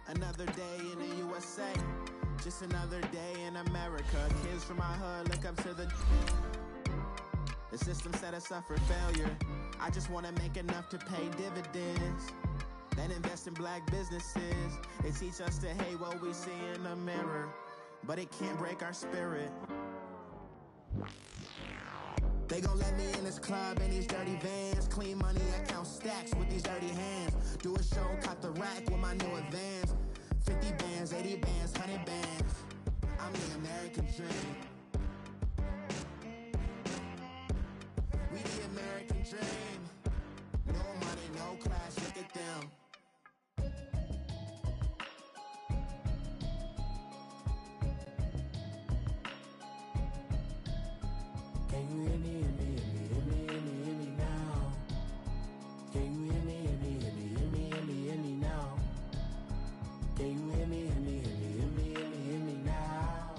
Another day in the USA, just another day in America. Kids from my hood look up to the system set us up for failure. I just want to make enough to pay dividends, then invest in black businesses. They teach us to hate what we see in the mirror, but it can't break our spirit. They gon' let me in this club in these dirty vans. Clean money, I count stacks with these dirty hands. Do a show, caught the rack with my new advance. 50 bands, 80 bands, 100 bands. I'm the American dream. We the American dream. No money, no class, look at them. Can you hear me, hear me, hear me, hear me, hear me, hear me now? Can you hear me, hear me, hear me, hear me, hear me, hear me now? Can you hear me, hear me, hear me, hear me, hear me, hear me now?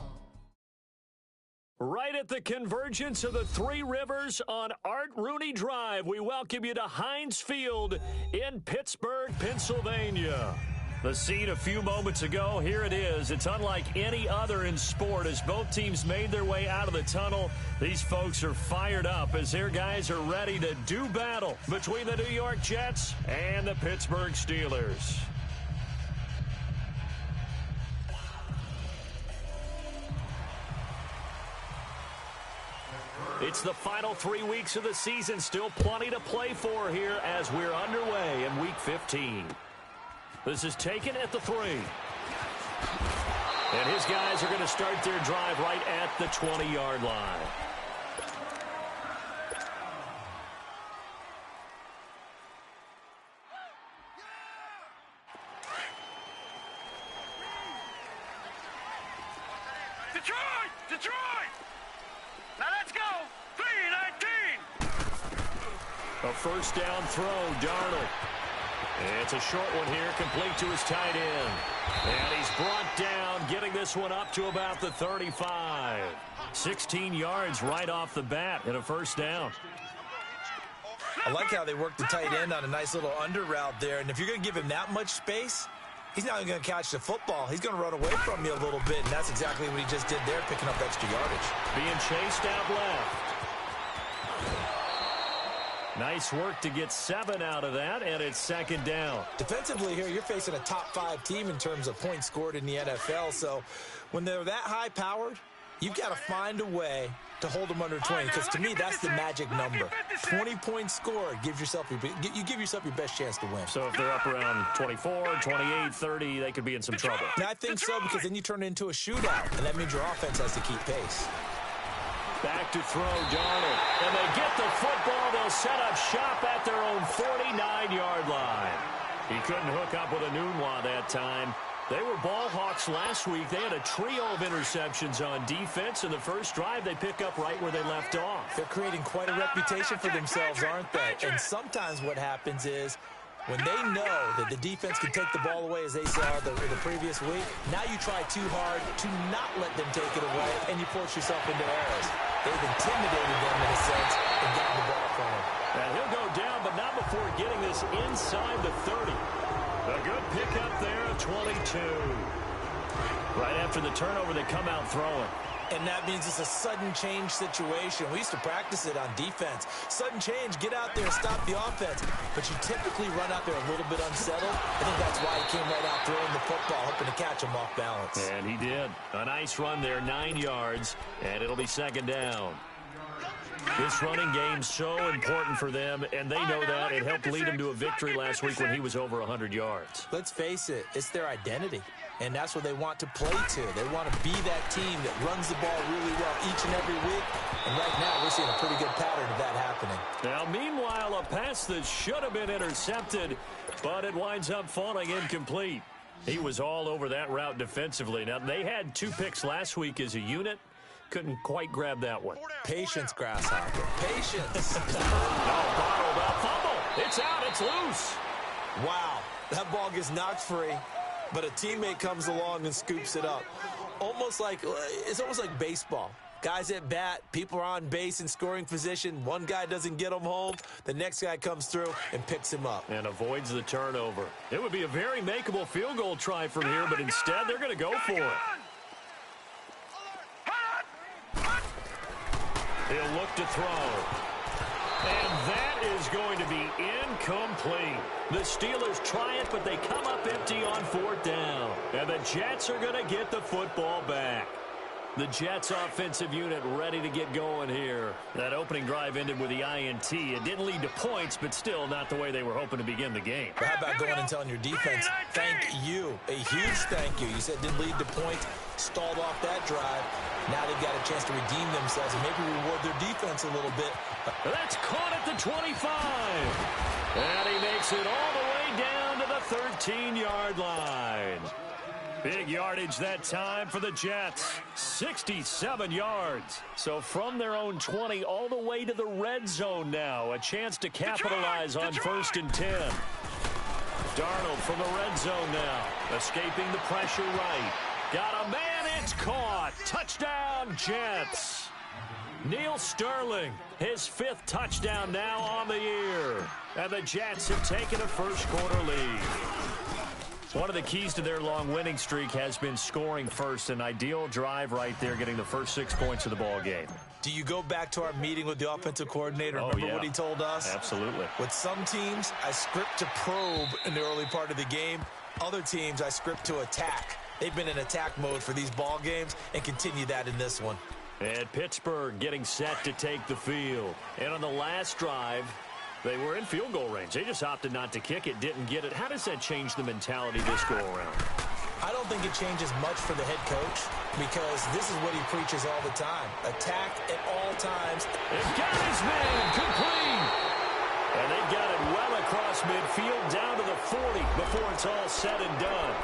Right at the convergence of the Three Rivers on Art Rooney Drive, we welcome you to Heinz Field in Pittsburgh, Pennsylvania. The scene a few moments ago, here it is. It's unlike any other in sport as both teams made their way out of the tunnel. These folks are fired up as their guys are ready to do battle between the New York Jets and the Pittsburgh Steelers. It's the final 3 weeks of the season. Still plenty to play for here as we're underway in Week 15. This is taken at the 3. And his guys are going to start their drive right at the 20-yard line. Detroit! Detroit! Now let's go! 3-19! A first down throw, Darnold. It's a short one here, complete to his tight end. And he's brought down, getting this one up to about the 35. 16 yards right off the bat and a first down. I like how they work the tight end on a nice little under route there. And if you're going to give him that much space, he's not even going to catch the football. He's going to run away from you a little bit, and that's exactly what he just did there, picking up extra yardage. Being chased out left. Nice work to get 7 out of that, and it's second down. Defensively here, you're facing a top-5 team in terms of points scored in the NFL, so when they're that high-powered, you've got to find a way to hold them under 20, because to me, that's the magic number. 20 points scored, you give yourself your best chance to win. So if they're up around 24, 28, 30, they could be in some trouble. And I think so, because then you turn it into a shootout, and that means your offense has to keep pace. Back to throw, Darnold. And they get the football. They'll set up shop at their own 49-yard line. He couldn't hook up with a Nunwa that time. They were ball hawks last week. They had a trio of interceptions on defense. In the first drive, they pick up right where they left off. They're creating quite a reputation for themselves, aren't they? And sometimes what happens is, when they know that the defense can take the ball away, as they saw the previous week, now you try too hard to not let them take it away, and you force yourself into errors. They've intimidated them in a sense and gotten the ball from them. And he'll go down, but not before getting this inside the 30. A good pickup there of 22. Right after the turnover, they come out throwing. And that means it's a sudden change situation. We used to practice it on defense. Sudden change, get out there, stop the offense. But you typically run out there a little bit unsettled. I think that's why he came right out throwing the football, hoping to catch him off balance. And he did. A nice run there, 9 yards, and it'll be second down. This running game's so important for them, and they know that. It helped lead them to a victory last week when he was over 100 yards. Let's face it, it's their identity, and that's what they want to play to. They want to be that team that runs the ball really well each and every week, and right now we're seeing a pretty good pattern of that happening. Now, meanwhile, a pass that should have been intercepted, but it winds up falling incomplete. He was all over that route defensively. Now, they had 2 picks last week as a unit. Couldn't quite grab that one. Patience, Grasshopper. Patience. Bottled up. Fumble. It's out. It's loose. Wow. That ball gets knocked free, but a teammate comes along and scoops it up. It's almost like baseball. Guys at bat, people are on base in scoring position. One guy doesn't get him home. The next guy comes through and picks him up. And avoids the turnover. It would be a very makeable field goal try from here, but instead they're going to go for it. He'll look to throw. And that is going to be incomplete. The Steelers try it, but they come up empty on 4th down. And the Jets are going to get the football back. The Jets offensive unit ready to get going here. That opening drive ended with the INT. It didn't lead to points, but still not the way they were hoping to begin the game. But how about going and telling your defense, thank you, a huge thank you. You said it didn't lead to points, stalled off that drive. Now they've got a chance to redeem themselves and maybe reward their defense a little bit. That's caught at the 25. And he makes it all the way down to the 13-yard line. Big yardage that time for the Jets. 67 yards. So from their own 20 all the way to the red zone now. A chance to capitalize on 1st and 10. Darnold from the red zone now. Escaping the pressure right. Got a man, it's caught. Touchdown, Jets. Neil Sterling, his 5th touchdown now on the year. And the Jets have taken a first-quarter lead. One of the keys to their long winning streak has been scoring first. An ideal drive right there, getting the first 6 points of the ball game. Do you go back to our meeting with the offensive coordinator? Remember what he told us? Absolutely. With some teams, I script to probe in the early part of the game. Other teams, I script to attack. They've been in attack mode for these ball games and continue that in this one. And Pittsburgh getting set to take the field. And on the last drive, they were in field goal range. They just opted not to kick it, didn't get it. How does that change the mentality this go around? I don't think it changes much for the head coach because this is what he preaches all the time. Attack at all times. They've got his man complete. And they've got it well across midfield down to the 40 before it's all said and done.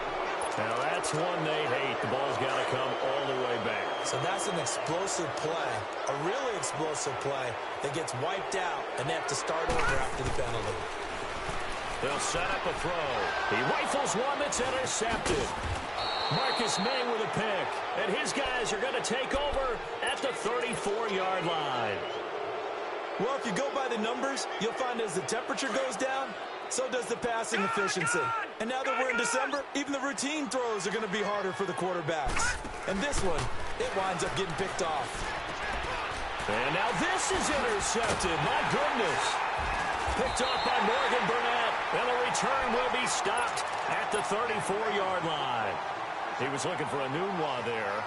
Now that's one they hate. The ball's got to come all the way back. So that's an explosive play, a really explosive play that gets wiped out, and they have to start over after the penalty. They'll set up a throw. He rifles one that's intercepted. Marcus May with a pick, and his guys are going to take over at the 34-yard line. Well, if you go by the numbers, you'll find as the temperature goes down, so does the passing efficiency. And now that we're in December, even the routine throws are going to be harder for the quarterbacks. And this one, it winds up getting picked off. And now this is intercepted. My goodness. Picked off by Morgan Burnett. And the return will be stopped at the 34-yard line. He was looking for a Nunwa there.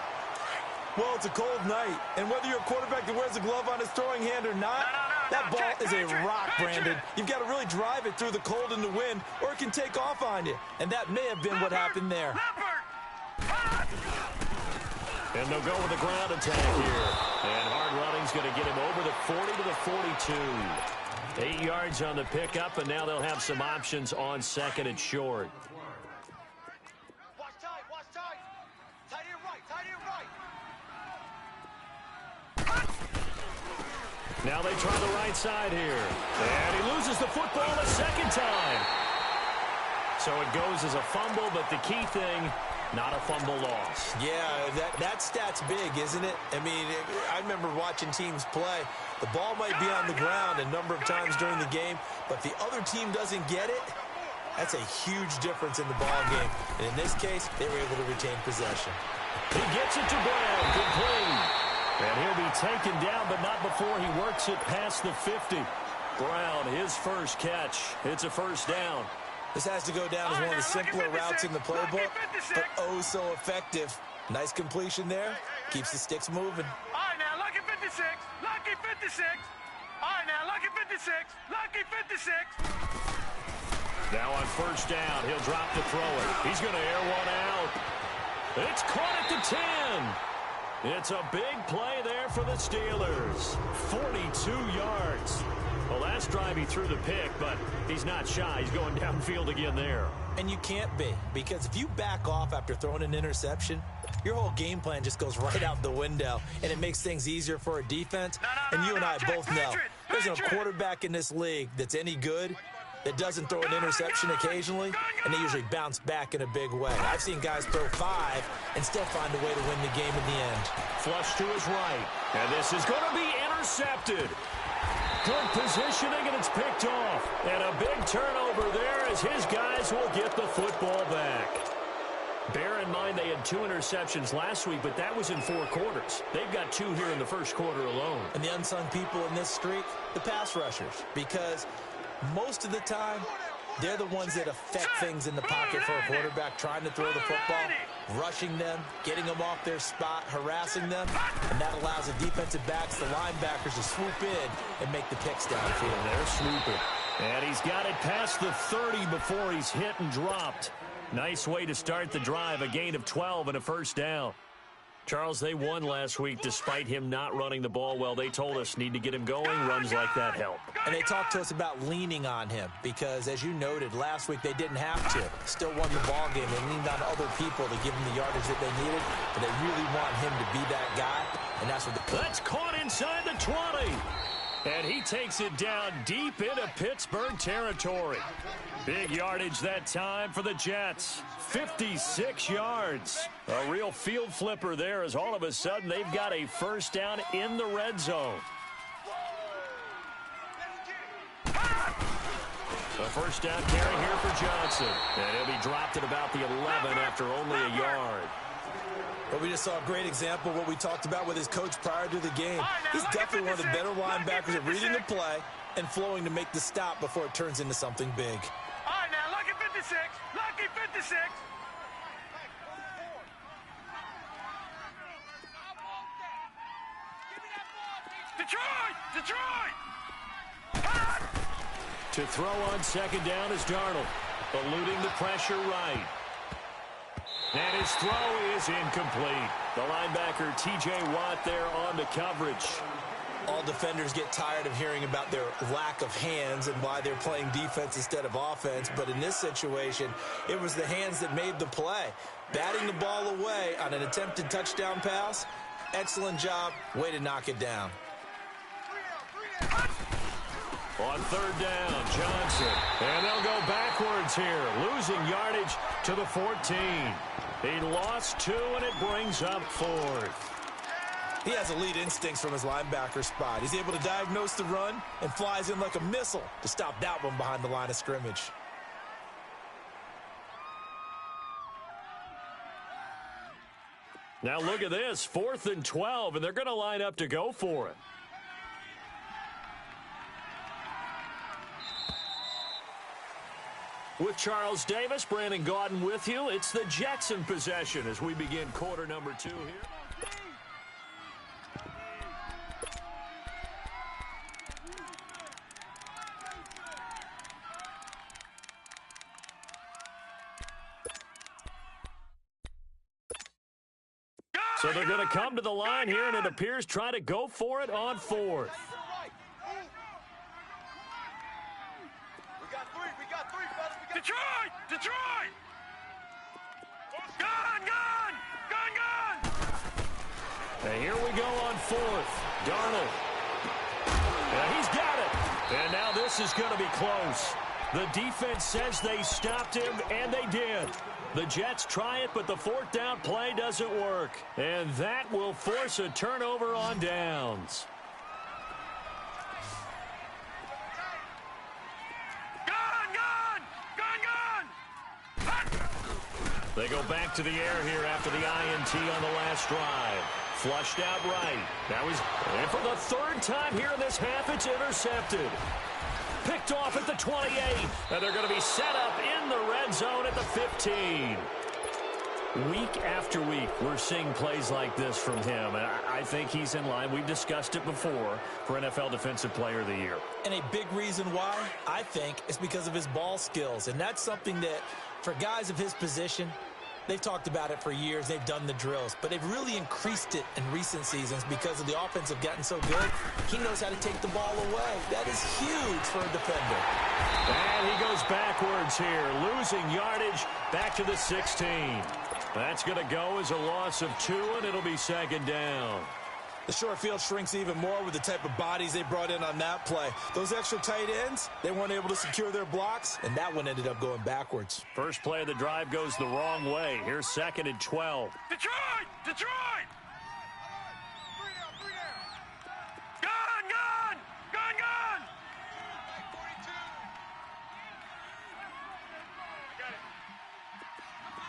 Well, it's a cold night, and whether you're a quarterback that wears a glove on his throwing hand or not, that ball is a rock, Brandon. You've got to really drive it through the cold and the wind, or it can take off on you. And that may have been what happened there. And they'll go with the ground attack here. And hard running's going to get him over the 40 to the 42. 8 yards on the pickup, and now they'll have some options on 2nd and short. Watch tight, watch tight. Tight end right, tight end right. Now they try the right side here. And he loses the football a second time. So it goes as a fumble, but the key thing, not a fumble loss. Yeah, that stat's big, isn't it? I mean, I remember watching teams play. The ball might be on the ground a number of times during the game, but if the other team doesn't get it, that's a huge difference in the ball game. And in this case, they were able to retain possession. He gets it to Brown, complete. And he'll be taken down, but not before he works it past the 50. Brown, his first catch. It's a first down. This has to go down as one of the simpler routes in the playbook, but oh so effective. Nice completion there. Keeps the sticks moving. All right, now, lucky 56. Lucky 56. All right, now, lucky 56. Lucky 56. Now on first down, he'll drop to throw it. He's going to air one out. It's caught at the 10. It's a big play there for the Steelers. 42 yards. Well, last drive he threw the pick, but he's not shy. He's going downfield again there. And you can't be, because if you back off after throwing an interception, your whole game plan just goes right out the window, and it makes things easier for a defense. And you and I both know there's a quarterback in this league that's any good. that doesn't throw an interception occasionally, and they usually bounce back in a big way. I've seen guys throw 5 and still find a way to win the game in the end. Flush to his right, and this is going to be intercepted. Good positioning, and it's picked off. And a big turnover there as his guys will get the football back. Bear in mind they had 2 interceptions last week, but that was in 4 quarters. They've got 2 here in the first quarter alone. And the unsung people in this streak, the pass rushers, because most of the time, they're the ones that affect things in the pocket for a quarterback, trying to throw the football, rushing them, getting them off their spot, harassing them, and that allows the defensive backs, the linebackers, to swoop in and make the picks downfield. They're swooping. And he's got it past the 30 before he's hit and dropped. Nice way to start the drive, a gain of 12 and a first down. Charles, they won last week despite him not running the ball well. They told us need to get him going. Runs like that help. And they talked to us about leaning on him because, as you noted, last week they didn't have to. Still won the ball game. They leaned on other people to give him the yardage that they needed, but they really want him to be that guy, and that's what the... That's caught inside the 20. And he takes it down deep into Pittsburgh territory. Big yardage that time for the Jets. 56 yards. A real field flipper there as all of a sudden they've got a first down in the red zone. A first down carry here for Johnson. And he'll be dropped at about the 11 after only a yard. But we just saw a great example of what we talked about with his coach prior to the game. He's definitely one of the better linebackers at reading the play and flowing to make the stop before it turns into something big. All right, now, lucky 56. Lucky 56. Detroit! Detroit! To throw on second down is Darnold, eluding the pressure right. And his throw is incomplete. The linebacker, T.J. Watt, there on the coverage. All defenders get tired of hearing about their lack of hands and why they're playing defense instead of offense. But in this situation, it was the hands that made the play. Batting the ball away on an attempted touchdown pass. Excellent job. Way to knock it down. On third down, Johnson. And they'll go backwards here, losing yardage to the 14. He lost 2, and it brings up 4th. He has elite instincts from his linebacker spot. He's able to diagnose the run and flies in like a missile to stop that one behind the line of scrimmage. Now look at this, 4th and 12, and they're going to line up to go for it. With Charles Davis, Brandon Gaudin with you. It's the Jets in possession as we begin quarter number 2 here. So they're going to come to the line here, and it appears try to go for it on 4th. Detroit! Detroit! Gone! Gone! Gone! Gone! And here we go on 4th. Darnold. And he's got it. And now this is going to be close. The defense says they stopped him, and they did. The Jets try it, but the 4th down play doesn't work. And that will force a turnover on downs. They go back to the air here after the INT on the last drive. Flushed out right. And for the 3rd time here in this half, it's intercepted. Picked off at the 28. And they're going to be set up in the red zone at the 15. Week after week, we're seeing plays like this from him. And I think he's in line. We've discussed it before for NFL Defensive Player of the Year. And a big reason why, I think, is because of his ball skills. And that's something that, for guys of his position, they've talked about it for years. They've done the drills. But they've really increased it in recent seasons because of the offense have gotten so good. He knows how to take the ball away. That is huge for a defender. And he goes backwards here, losing yardage back to the 16. That's going to go as a loss of 2, and it'll be 2nd down. The short field shrinks even more with the type of bodies they brought in on that play. Those extra tight ends, they weren't able to secure their blocks, and that one ended up going backwards. First play of the drive goes the wrong way. Here's 2nd and 12. Detroit! Detroit! Gun! Gun! Gun! Gun!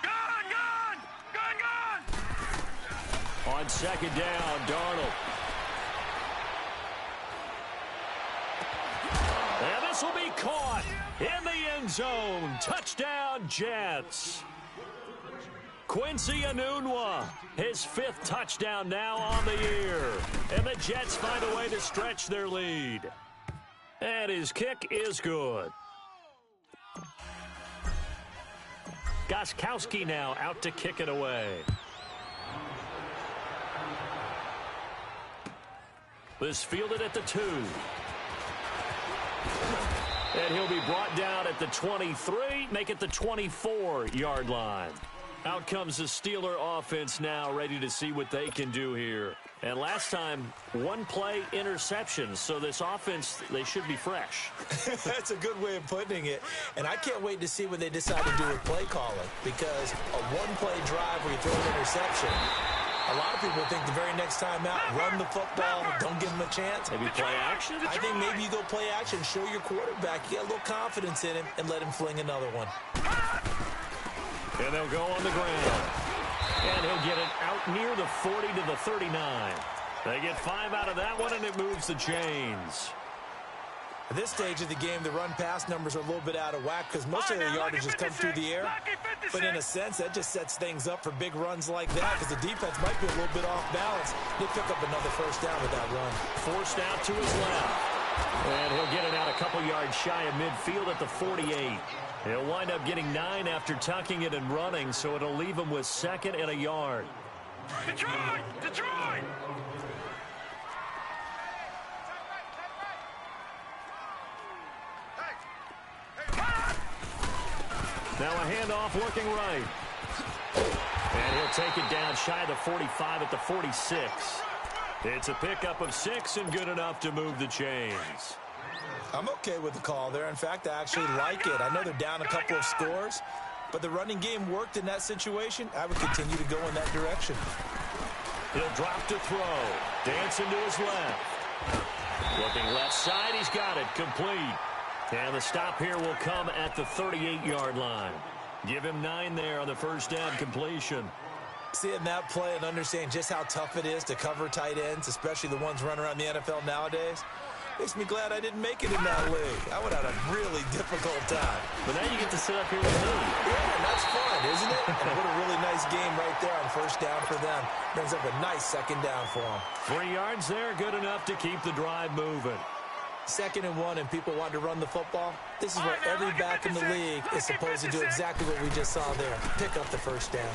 Gun! Gun! Gun! Gun! On 2nd down, Darnold. And this will be caught in the end zone. Touchdown, Jets. Quincy Enunwa, his 5th touchdown now on the year. And the Jets find a way to stretch their lead. And his kick is good. Gostkowski now out to kick it away. This fielded at the 2. And he'll be brought down at the 23, make it the 24-yard line. Out comes the Steeler offense now, ready to see what they can do here. And last time, 1 play interception, so this offense, they should be fresh. That's a good way of putting it. And I can't wait to see what they decide to do with play calling, because a 1-play drive where you throw an interception, a lot of people think the very next time out, run the football, don't give him a chance. Maybe play action? I think maybe you go play action, show your quarterback, you got a little confidence in him, and let him fling another one. And they'll go on the ground. And he'll get it out near the 40 to the 39. They get 5 out of that one, and it moves the chains. At this stage of the game, the run-pass numbers are a little bit out of whack because most of their yardage has come through the air. But in a sense, that just sets things up for big runs like that because the defense might be a little bit off balance. They pick up another first down with that run. Forced out to his left. And he'll get it out a couple yards shy of midfield at the 48. He'll wind up getting 9 after tucking it and running, so it'll leave him with 2nd and a yard. Detroit! Detroit! Now a handoff looking right. And he'll take it down shy of the 45 at the 46. It's a pickup of 6 and good enough to move the chains. I'm okay with the call there. In fact, I actually like it. I know they're down a couple of scores, but the running game worked in that situation. I would continue to go in that direction. He'll drop to throw. Dancing to his left. Looking left side, he's got it. Complete. And the stop here will come at the 38-yard line. Give him 9 there on the first down completion. Seeing that play and understanding just how tough it is to cover tight ends, especially the ones running around the NFL nowadays, makes me glad I didn't make it in that league. I would have had a really difficult time. But now you get to sit up here with me. Yeah, and that's fun, isn't it? And what a really nice game right there on first down for them. Brings up a nice 2nd down for them. 3 yards there, good enough to keep the drive moving. 2nd and 1 and people want to run the football. This is where every back in the league is supposed to do exactly what we just saw there. Pick up the first down.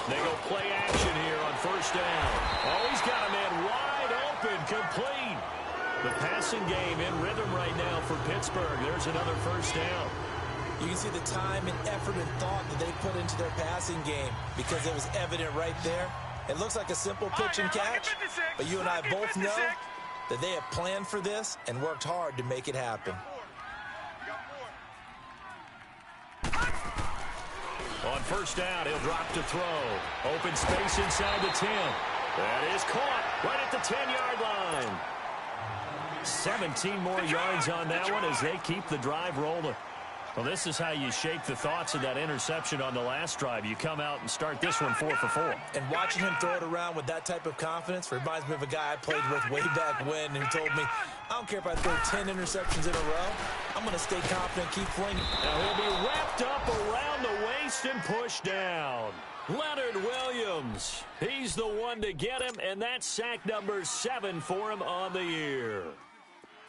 They go play action here on first down. Oh, he's got a man wide open, complete. The passing game in rhythm right now for Pittsburgh. There's another first down. You can see the time and effort and thought that they put into their passing game because it was evident right there. It looks like a simple pitch and catch, but you and I both know that they have planned for this and worked hard to make it happen. On first down, he'll drop to throw. Open space inside the 10. That is caught right at the 10-yard line. 17 more yards on that one as they keep the drive rolling. Well, this is how you shake the thoughts of that interception on the last drive. You come out and start this one 4 for 4. And watching him throw it around with that type of confidence reminds me of a guy I played with way back when who told me, I don't care if I throw 10 interceptions in a row. I'm going to stay confident, keep flinging. Now he'll be wrapped up around the waist and pushed down. Leonard Williams, he's the one to get him, and that's sack number 7 for him on the year.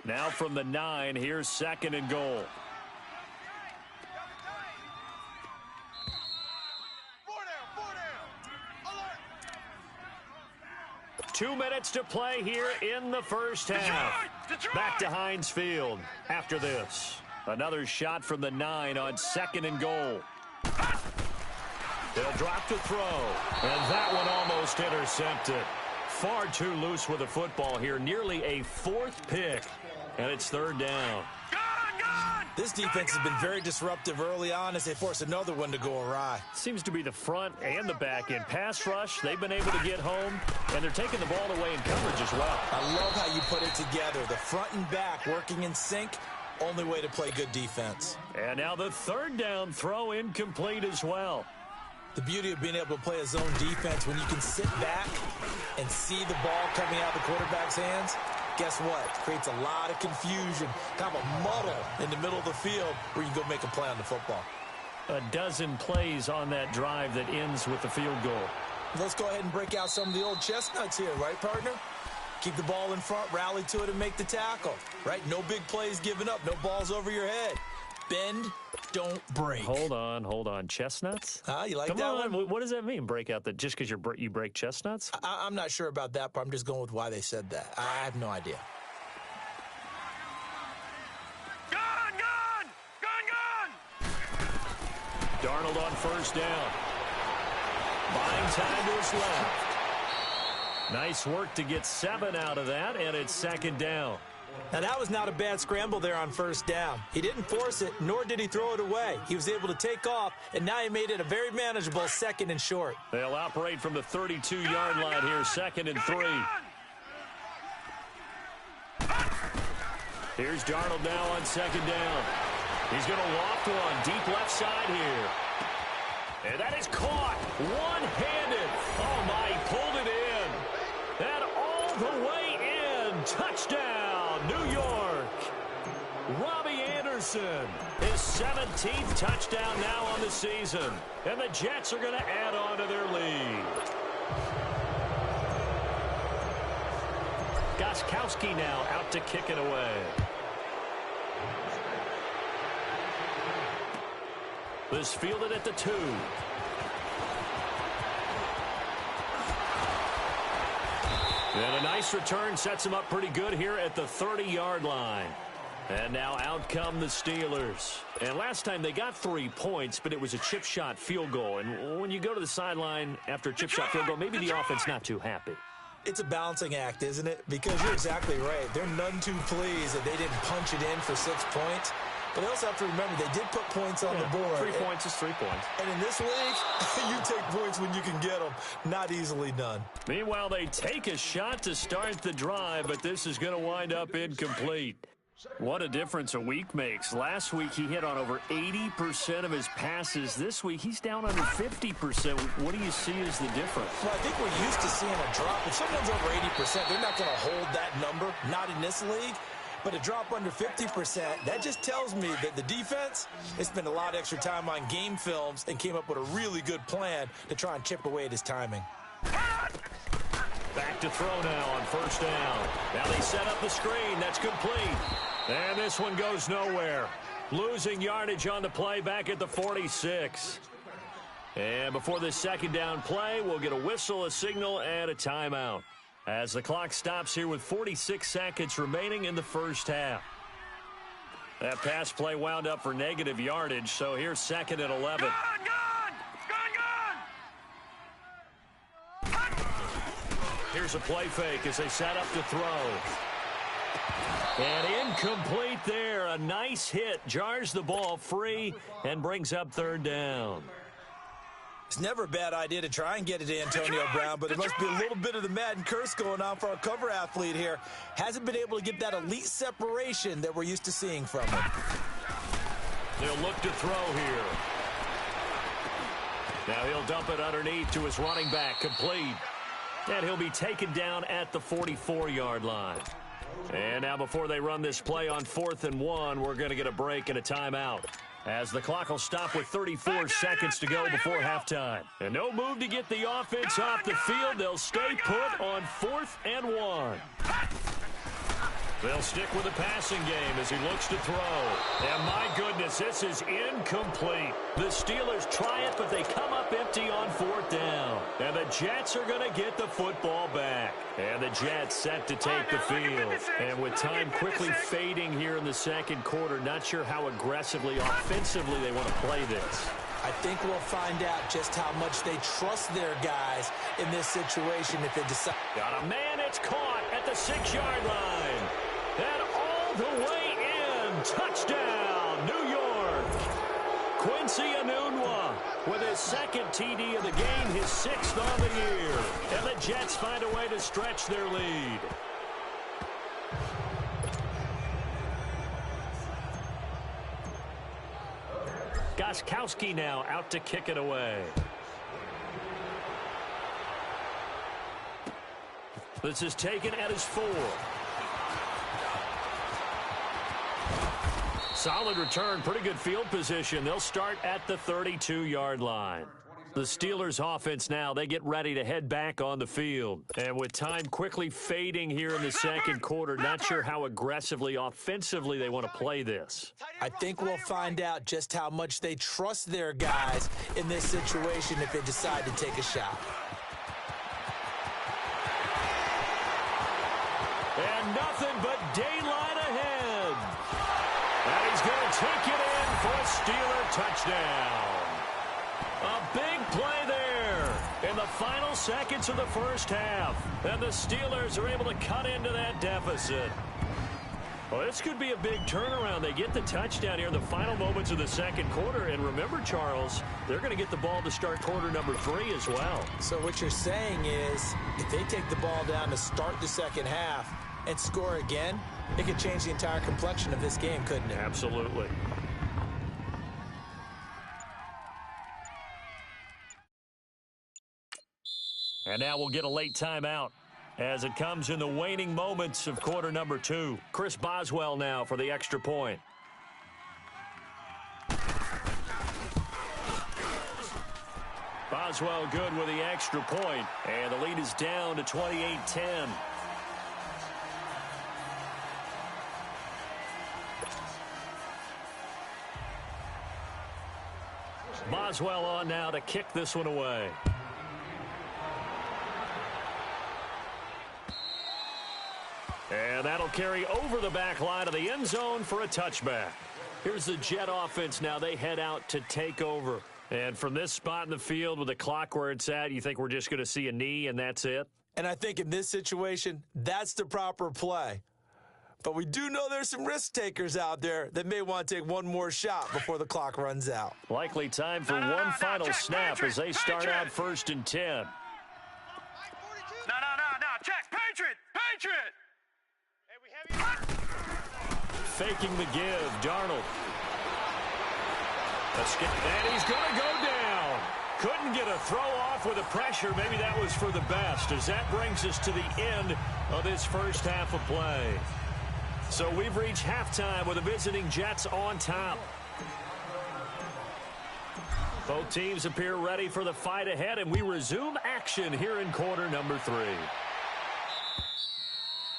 Now from the 9, here's 2nd and goal. 2 minutes to play here in the first half. Back to Heinz Field after this. Another shot from the 9 on 2nd and goal. They'll drop to throw. And that one almost intercepted. far too loose with the football here. Nearly a fourth pick, and it's third down. This defense has been very disruptive early on as they force another one to go awry. Seems to be the front and the back end. Pass rush, they've been able to get home, and they're taking the ball away in coverage as well. I love how you put it together. The front and back working in sync. Only way to play good defense. And now the third down throw incomplete as well. The beauty of being able to play a zone defense when you can sit back and see the ball coming out of the quarterback's hands, guess what? Creates a lot of confusion, kind of a muddle in the middle of the field where you can go make a play on the football. A dozen plays on that drive that ends with the field goal. Let's go ahead and break out some of the old chestnuts here, right, partner? Keep the ball in front, rally to it, and make the tackle, right? No big plays given up, no balls over your head. Bend, don't break. Hold on. Chestnuts? You like Come that on. one? What does that mean, break out? Just because you break chestnuts? I'm not sure about that, but I'm just going with why they said that. I have no idea. Darnold on first down. Buying time to his left. Nice work to get 7 out of that, and it's second down. Now, that was not a bad scramble there on first down. He didn't force it, nor did he throw it away. He was able to take off, and now he made it a very manageable second and short. They'll operate from the 32-yard line here, second and 3. Here's Darnold now on second down. He's going to loft one deep left side here. And that is caught one-handed. Oh, my, he pulled it in. And all the way in. Touchdown, New York. Robbie Anderson, his 17th touchdown now on the season. And the Jets are going to add on to their lead. Gostkowski now out to kick it away. This fielded at the 2. And a nice return sets him up pretty good here at the 30-yard line. And now out come the Steelers. And last time they got 3 points, but it was a chip shot field goal. And when you go to the sideline after a chip shot field goal, maybe the offense not too happy. It's a balancing act, isn't it? Because you're exactly right. They're none too pleased that they didn't punch it in for 6 points. But they also have to remember they did put points on the board. 3 points is 3 points. And in this league, you take points when you can get them. Not easily done. Meanwhile, they take a shot to start the drive, but this is going to wind up incomplete. What a difference a week makes. Last week, he hit on over 80% of his passes. This week, he's down under 50%. What do you see as the difference? Well, I think we're used to seeing a drop. If someone's over 80%, they're not going to hold that number. Not in this league. But a drop under 50%, that just tells me that the defense has spent a lot of extra time on game films and came up with a really good plan to try and chip away at his timing. Back to throw now on first down. Now they set up the screen. That's complete. And this one goes nowhere. Losing yardage on the play back at the 46. And before this second down play, we'll get a whistle, a signal, and a timeout. As the clock stops here with 46 seconds remaining in the first half. That pass play wound up for negative yardage, so here's second and 11. Here's a play fake as they set up to throw. And incomplete there. A nice hit. Jars the ball free and brings up third down. It's never a bad idea to try and get it to Antonio Brown, but there must be a little bit of the Madden curse going on for our cover athlete here. Hasn't been able to get that elite separation that we're used to seeing from him. They'll look to throw here. Now he'll dump it underneath to his running back, complete. And he'll be taken down at the 44-yard line. And now before they run this play on 4th and 1, we're going to get a break and a timeout. As the clock will stop with 34 seconds to go before halftime. And no move to get the offense off the field. They'll stay put on 4th and 1. They'll stick with the passing game as he looks to throw. And my goodness, this is incomplete. The Steelers try it, but they come up empty on 4th down. And the Jets are going to get the football back. And the Jets set to take the field. And with time quickly fading here in the second quarter, not sure how aggressively, offensively they want to play this. I think we'll find out just how much they trust their guys in this situation if they decide. Got a man, it's caught at the 6-yard line. And all the way in. Touchdown, New York. Quincy Enunwa with his second TD of the game, his 6th on the year. And the Jets find a way to stretch their lead. Gostkowski now out to kick it away. This is taken at his 4. Solid return, pretty good field position. They'll start at the 32-yard line. The Steelers offense now, they get ready to head back on the field. And with time quickly fading here in the second quarter, not sure how aggressively, offensively they want to play this. I think we'll find out just how much they trust their guys in this situation if they decide to take a shot. And nothing but daylight ahead. And he's going to take it in for a Steeler touchdown. A big play there in the final seconds of the first half. And the Steelers are able to cut into that deficit. Well, this could be a big turnaround. They get the touchdown here in the final moments of the second quarter. And remember, Charles, they're going to get the ball to start quarter number 3 as well. So what you're saying is if they take the ball down to start the second half and score again, it could change the entire complexion of this game, couldn't it? Absolutely. And now we'll get a late timeout as it comes in the waning moments of quarter number 2. Chris Boswell now for the extra point. Boswell good with the extra point, and the lead is down to 28-10. Boswell on now to kick this one away. And that'll carry over the back line of the end zone for a touchback. Here's the Jet offense now. They head out to take over. And from this spot in the field with the clock where it's at, you think we're just going to see a knee and that's it? And I think in this situation, that's the proper play. But we do know there's some risk takers out there that may want to take one more shot before the clock runs out. Likely time for one final snap as they start out 1st and 10. No, check, Patriot. Faking the give, Darnold. And he's going to go down. Couldn't get a throw off with the pressure. Maybe that was for the best, as that brings us to the end of this first half of play. So we've reached halftime with the visiting Jets on top. Both teams appear ready for the fight ahead, and we resume action here in quarter number 3.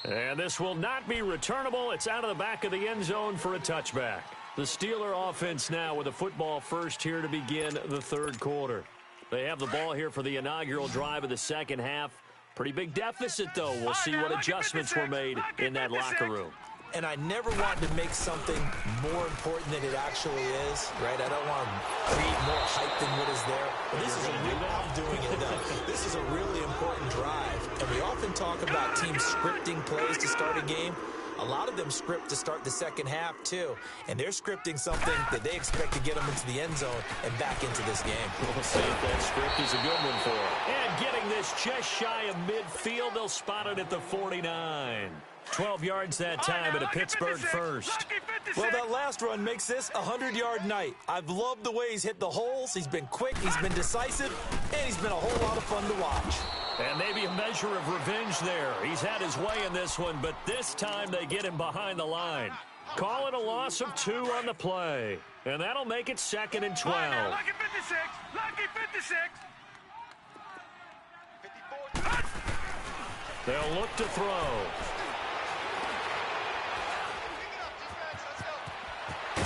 And this will not be returnable. It's out of the back of the end zone for a touchback. The Steeler offense now with a football first here to begin the third quarter. They have the ball here for the inaugural drive of the second half. Pretty big deficit, though. We'll see what adjustments were made in that locker room. And I never want to make something more important than it actually is, right? I don't want to create more hype than what is there. But this is I'm doing it, though. This is a really important drive. And we often talk about teams scripting plays to start a game. A lot of them script to start the second half, too. And they're scripting something that they expect to get them into the end zone and back into this game. We'll see if that script is a good one for them. And getting this just shy of midfield, they'll spot it at the 49. 12 yards that time at a Pittsburgh first. Well, that last run makes this a 100-yard night. I've loved the way he's hit the holes. He's been quick, he's been decisive, and he's been a whole lot of fun to watch. And maybe a measure of revenge there. He's had his way in this one, but this time they get him behind the line. Call it a loss of 2 on the play. And that'll make it 2nd and 12. Lucky 56. Lucky 56. 54. They'll look to throw.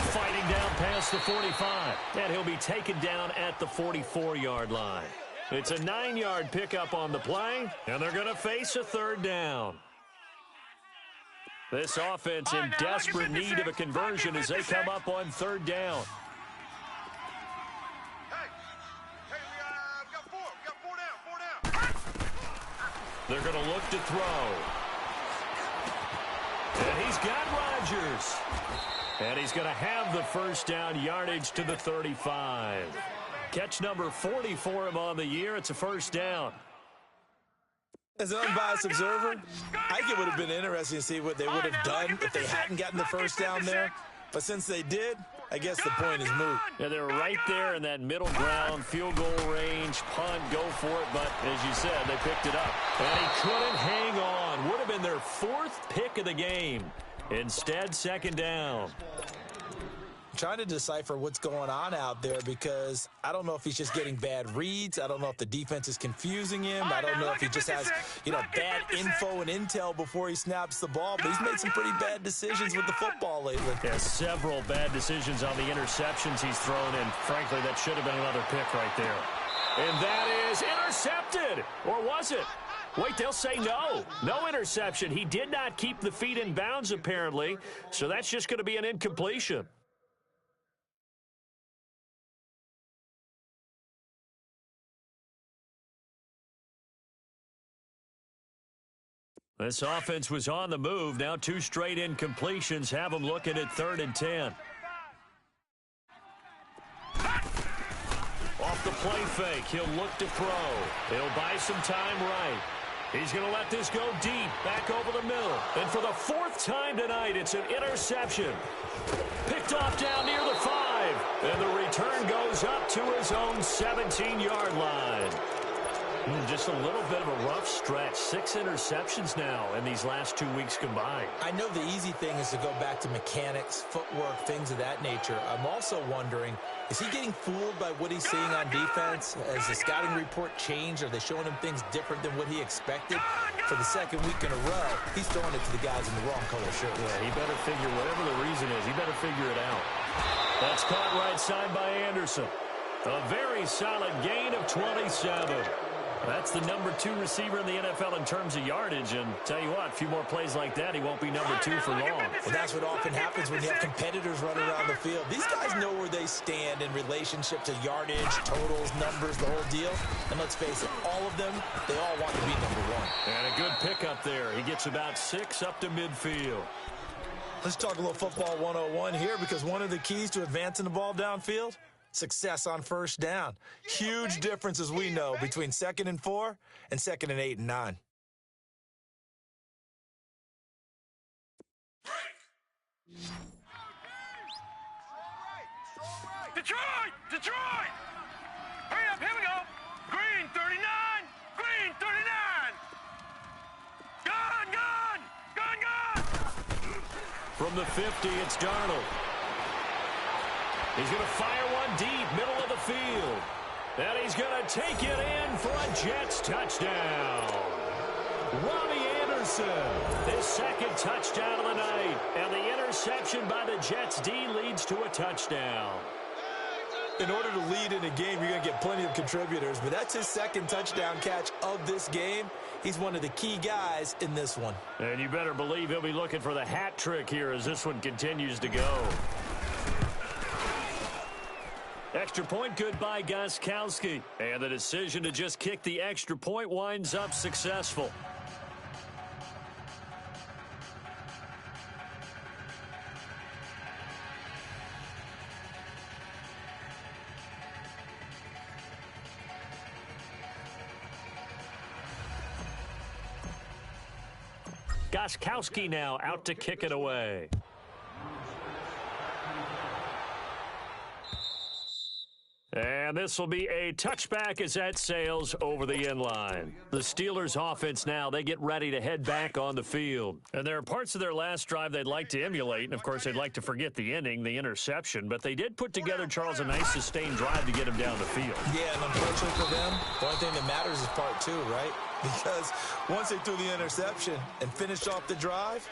Fighting down past the 45. And he'll be taken down at the 44-yard line. It's a 9-yard pickup on the play, and they're going to face a 3rd down. This offense in desperate need of a conversion as they come up on 3rd down. They're going to look to throw. And he's got Rodgers. And he's going to have the first down, yardage to the 35. Catch number 40 for him on the year. It's a first down. As an unbiased observer, I think it would have been interesting to see what they would have done if they hadn't gotten the first down there. But since they did, I guess the point is moot. Yeah, they were right there in that middle ground, field goal range, punt, go for it. But as you said, they picked it up. And he couldn't hang on. Would have been their fourth pick of the game. Instead, second down. Trying to decipher what's going on out there because I don't know if he's just getting bad reads. I don't know if the defense is confusing him. I don't know if he just has, bad info and intel before he snaps the ball. But he's made some pretty bad decisions with the football lately. Yeah, several bad decisions on the interceptions he's thrown, and frankly, that should have been another pick right there. And that is intercepted. Or was it? Wait, they'll say no. No interception. He did not keep the feet in bounds, apparently. So that's just going to be an incompletion. This offense was on the move. Now 2 straight incompletions have them looking at 3rd and 10. Off the play fake, he'll look to throw. He'll buy some time right. He's going to let this go deep, back over the middle. And for the 4th time tonight, it's an interception. Picked off down near the 5. And the return goes up to his own 17-yard line. Just a little bit of a rough stretch. 6 interceptions now in these last 2 weeks combined. I know the easy thing is to go back to mechanics, footwork, things of that nature. I'm also wondering, is he getting fooled by what he's seeing on defense? Has the scouting report changed? Are they showing him things different than what he expected? For the 2nd week in a row, he's throwing it to the guys in the wrong color shirt. Yeah, he better figure, whatever the reason is, he better figure it out. That's caught right side by Anderson. A very solid gain of 27. That's the number 2 receiver in the NFL in terms of yardage. And tell you what, a few more plays like that, he won't be number 2 for long. Well, that's what often happens when you have competitors running around the field. These guys know where they stand in relationship to yardage, totals, numbers, the whole deal. And let's face it, all of them, they all want to be number 1. And a good pickup there. He gets about 6 up to midfield. Let's talk a little football 101 here, because one of the keys to advancing the ball downfield, success on first down. Huge difference, as we know, between 2nd and 4 and 2nd and 8 and 9. Detroit! Detroit! Hurry up, here we go. Green 39! Green 39! Gun, gun! Gun, gun! From the 50, it's Darnold. He's going to fire one deep, middle of the field. And he's going to take it in for a Jets touchdown. Robbie Anderson, his 2nd touchdown of the night. And the interception by the Jets D leads to a touchdown. In order to lead in a game, you're going to get plenty of contributors, but that's his 2nd touchdown catch of this game. He's one of the key guys in this one. And you better believe he'll be looking for the hat trick here as this one continues to go. Extra point good by Gostkowski. And the decision to just kick the extra point winds up successful. Gostkowski now out to kick it away. And this will be a touchback as that sails over the end line. The Steelers offense now, they get ready to head back on the field. And there are parts of their last drive they'd like to emulate. And, of course, they'd like to forget the inning, the interception. But they did put together, Charles, a nice sustained drive to get him down the field. Yeah, and unfortunately for them, the only thing that matters is part 2, right? Because once they threw the interception and finished off the drive,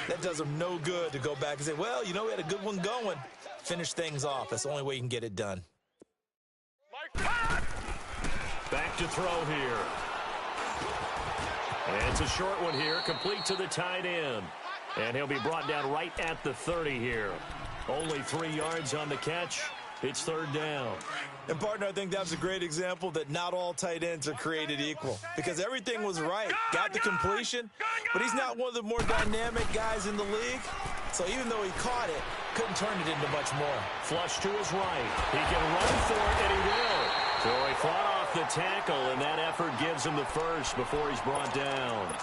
that does them no good to go back and say, well, we had a good one going. Finish things off. That's the only way you can get it done. Back to throw here. And it's a short one here, complete to the tight end. And he'll be brought down right at the 30 here. Only 3 yards on the catch. It's third down. And, partner, I think that was a great example that not all tight ends are created equal because everything was right. Got the completion, but he's not one of the more dynamic guys in the league. So even though he caught it, couldn't turn it into much more. Flush to his right. He can run for it, and he will. So he fought off the tackle, and that effort gives him the first before he's brought down.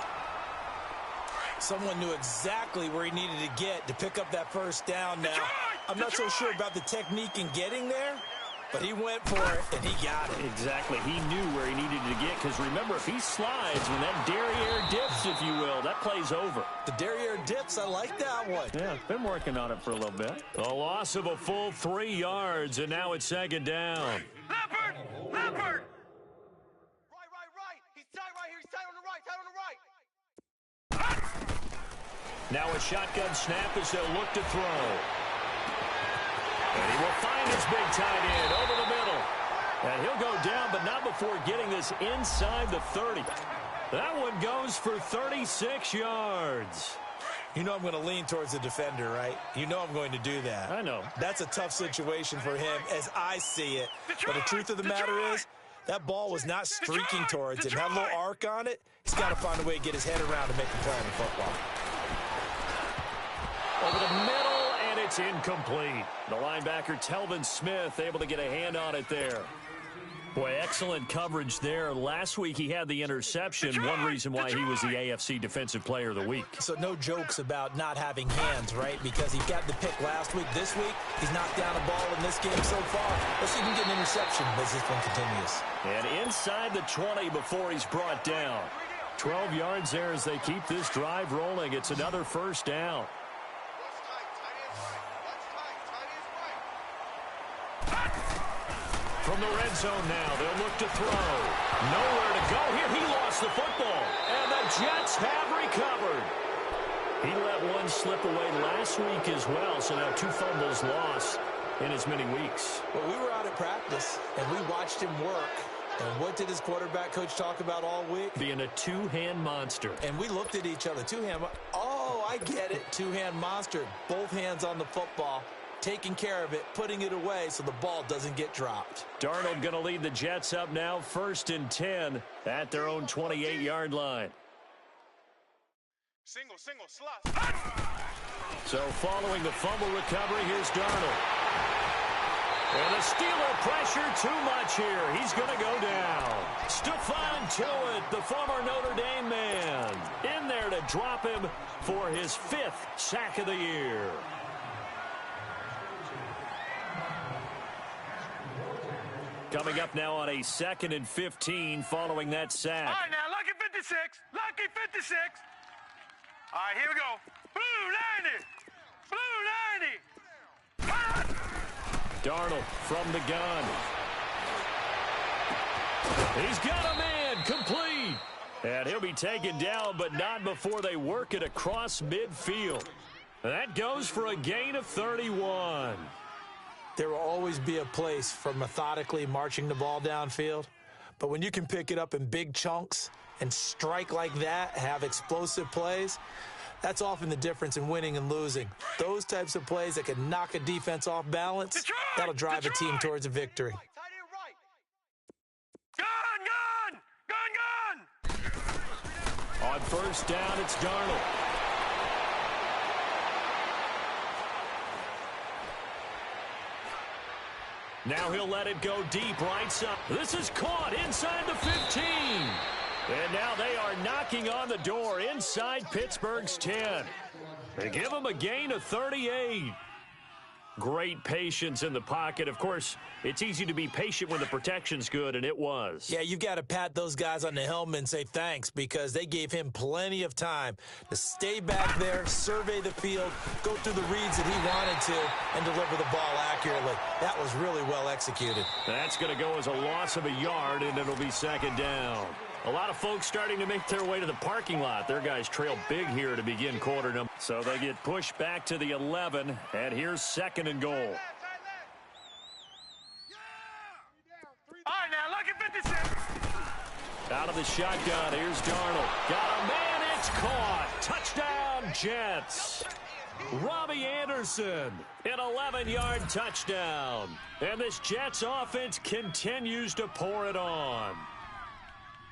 Someone knew exactly where he needed to get to pick up that first down now. I'm not so sure about the technique in getting there, but he went for it, and he got it. Exactly. He knew where he needed to get, because remember, if he slides, when that derriere dips, if you will, that play's over. The derriere dips, I like that one. Yeah, been working on it for a little bit. A loss of a full 3 yards, and now it's second down. Leopard! Leopard! Right. He's tight right here. He's tight on the right. Tight on the right. Now a shotgun snap as they'll look to throw. And he will find his big tight end over the middle. And he'll go down, but not before getting this inside the 30. That one goes for 36 yards. You know I'm going to lean towards the defender, right? You know I'm going to do that. I know. That's a tough situation for him as I see it. But the truth of the matter is, that ball was not streaking towards him. Had a little arc on it. He's got to find a way to get his head around to make a play on the football. Over the middle, and it's incomplete. The linebacker, Telvin Smith, able to get a hand on it there. Boy, excellent coverage there. Last week he had the interception. One reason why he was the AFC Defensive Player of the Week. So no jokes about not having hands, right? Because he got the pick last week. This week, he's knocked down a ball in this game so far. Let's see if he can get an interception as this one continues. And inside the 20 before he's brought down. 12 yards there as they keep this drive rolling. It's another first down. From the red zone now, they'll look to throw. Nowhere to go here. He lost the football, and the Jets have recovered. He let one slip away last week as well, so now 2 fumbles lost in as many weeks. Well, we were out at practice, and we watched him work. And what did his quarterback coach talk about all week? Being a two-hand monster. And we looked at each other. Oh, I get it. Two-hand monster. Both hands on the football. Taking care of it, putting it away so the ball doesn't get dropped. Darnold going to lead the Jets up now, 1st and 10 at their own 28-yard line. Single, slot. So following the fumble recovery, here's Darnold. And the Steeler pressure too much here. He's going to go down. Stephon Tuitt, the former Notre Dame man, in there to drop him for his 5th sack of the year. Coming up now on a 2nd and 15 following that sack. All right, now, lucky 56. Lucky 56. All right, here we go. Blue 90. Blue 90. Darnold from the gun. He's got a man, complete. And he'll be taken down, but not before they work it across midfield. That goes for a gain of 31. There will always be a place for methodically marching the ball downfield. But when you can pick it up in big chunks and strike like that, have explosive plays, that's often the difference in winning and losing. Those types of plays that can knock a defense off balance, that'll drive a team towards a victory. Gun! On 1st down, it's Darnold. Now he'll let it go deep right side. This is caught inside the 15. And now they are knocking on the door inside Pittsburgh's 10. They give him a gain of 38. Great patience in the pocket. Of course, it's easy to be patient when the protection's good, and it was. Yeah, you've got to pat those guys on the helmet and say thanks because they gave him plenty of time to stay back there, survey the field, go through the reads that he wanted to, and deliver the ball accurately. That was really well executed. That's going to go as a loss of a yard, and it'll be 2nd down. A lot of folks starting to make their way to the parking lot. Their guys trail big here to begin quarter number. So they get pushed back to the 11, and here's 2nd and goal. All right, now, lucky 56. Out of the shotgun, here's Darnold. Got a man, it's caught. Touchdown, Jets. Robbie Anderson, an 11-yard touchdown. And this Jets offense continues to pour it on.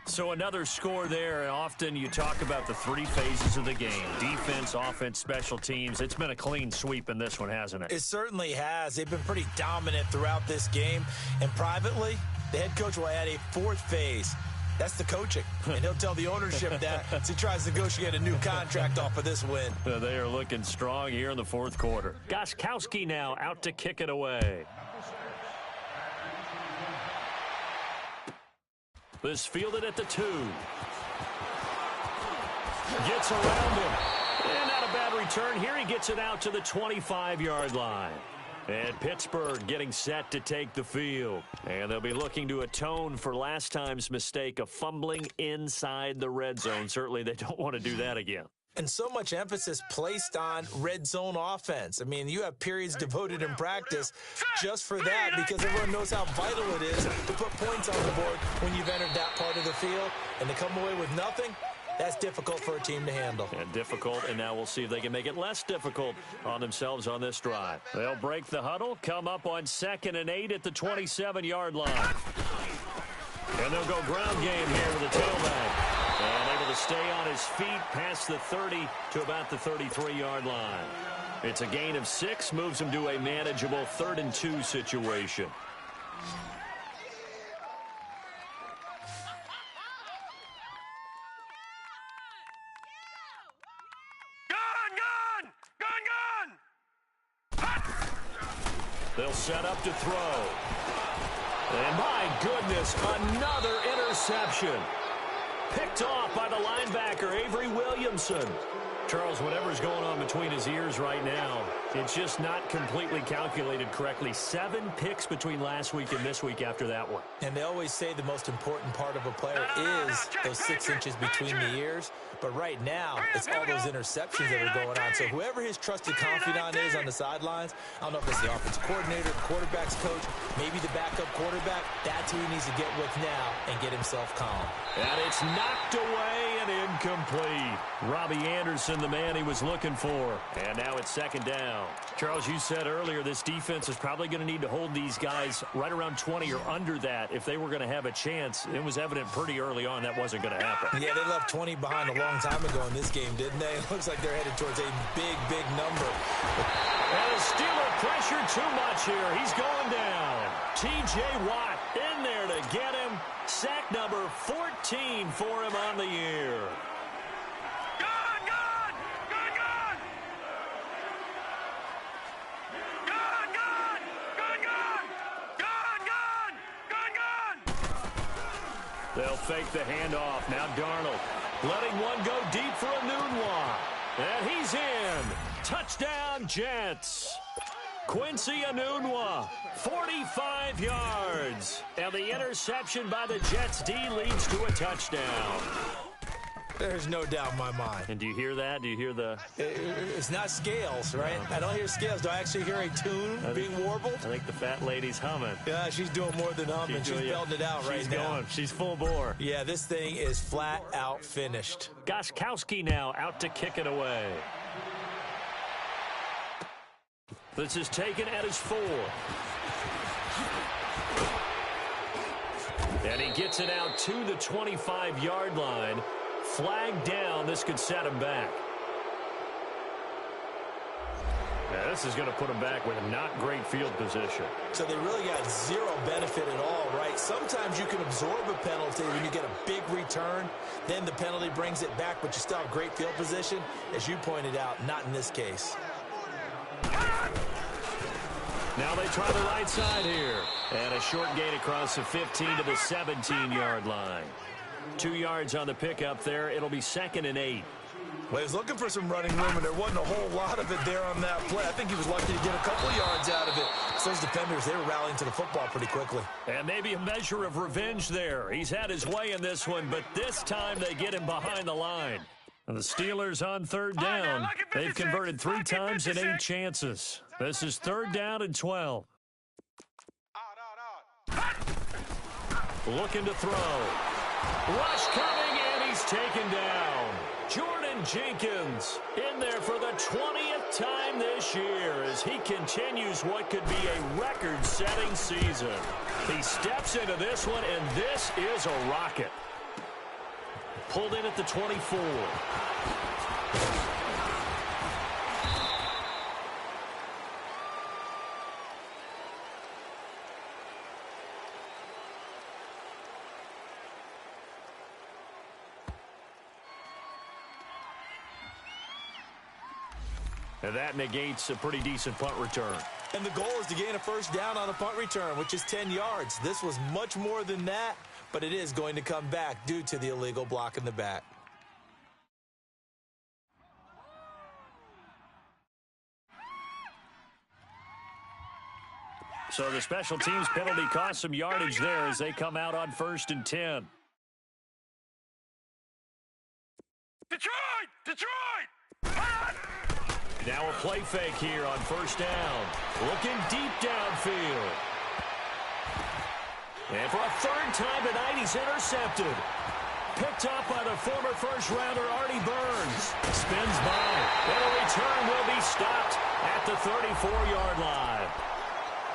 So another score there. Often you talk about the three phases of the game: defense, offense, special teams. It's been a clean sweep in this one, hasn't it? It certainly has. They've been pretty dominant throughout this game. And privately, the head coach will add a fourth phase. That's the coaching. And he'll tell the ownership that as he tries to negotiate a new contract off of this win. They are looking strong here in the fourth quarter. Gostkowski now out to kick it away. This fielded at the 2. Gets around him. And not a bad return. Here he gets it out to the 25-yard line. And Pittsburgh getting set to take the field. And they'll be looking to atone for last time's mistake of fumbling inside the red zone. Certainly they don't want to do that again. And so much emphasis placed on red zone offense. I mean, you have periods devoted in practice just for that because everyone knows how vital it is to put points on the board when you've entered that part of the field. And to come away with nothing, that's difficult for a team to handle. And difficult, and now we'll see if they can make it less difficult on themselves on this drive. They'll break the huddle, come up on 2nd and 8 at the 27-yard line. And they'll go ground game here with a tailback. And able to stay on his feet past the 30 to about the 33-yard line. It's a gain of 6, moves him to a manageable 3rd and 2 situation. They'll set up to throw. And my goodness, another interception. Picked off by the linebacker, Avery Williamson. Charles, whatever's going on between his ears right now, it's just not completely calculated correctly. 7 picks between last week and this week after that one. And they always say the most important part of a player is those 6 inches between the ears. But right now, it's all those interceptions that are going on. So whoever his trusted confidant is on the sidelines, I don't know if it's the offensive coordinator, the quarterback's coach, maybe the backup quarterback, that's who he needs to get with now and get himself calm. And it's knocked away and incomplete. Robbie Anderson, the man he was looking for. And now it's 2nd down. Charles, you said earlier this defense is probably going to need to hold these guys right around 20 or under that if they were going to have a chance. It was evident pretty early on that wasn't going to happen. Yeah, they left 20 behind a long time ago in this game, didn't they? It looks like they're headed towards a big, big number. And the Steeler pressure too much here. He's going down. T.J. Watt in there to get him. Sack number 14 for him on the year. They'll fake the handoff. Now Darnold letting one go deep for Enunwa. And he's in. Touchdown, Jets. Quincy Enunwa, 45 yards. And the interception by the Jets D leads to a touchdown. There's no doubt in my mind. And do you hear that? Do you hear the... It's not scales, right? I don't hear scales. Do I actually hear a tune being warbled? I think the fat lady's humming. Yeah, she's doing more than humming. She's belting it out right now. She's going. She's full bore. Yeah, this thing is flat out finished. Gostkowski now out to kick it away. This is taken at his 4. And he gets it out to the 25-yard line. Flag down. This could set him back. Yeah, this is going to put him back with not great field position. So they really got zero benefit at all, right? Sometimes you can absorb a penalty when you get a big return. Then the penalty brings it back, but you still have great field position. As you pointed out, not in this case. Now they try the right side here. And a short gain across the 15 to the 17-yard line. 2 yards on the pickup there. It'll be 2nd and 8. Well, he was looking for some running room, and there wasn't a whole lot of it there on that play. I think he was lucky to get a couple yards out of it. So those defenders, they were rallying to the football pretty quickly. And maybe a measure of revenge there. He's had his way in this one, but this time they get him behind the line. And the Steelers on 3rd down. They've converted 3 times in 8 chances. This is 3rd down and 12. Looking to throw. Rush coming, and he's taken down. Jordan Jenkins in there for the 20th time this year as he continues what could be a record-setting season. He steps into this one, and this is a rocket. Pulled in at the 24. And that negates a pretty decent punt return. And the goal is to gain a first down on a punt return, which is 10 yards. This was much more than that, but it is going to come back due to the illegal block in the back. So the special teams penalty cost some yardage there as they come out on 1st and 10. Detroit! Now a play fake here on 1st down. Looking deep downfield. And for a 3rd time tonight, he's intercepted. Picked up by the former first-rounder Artie Burns. Spins by. And a return will be stopped at the 34-yard line.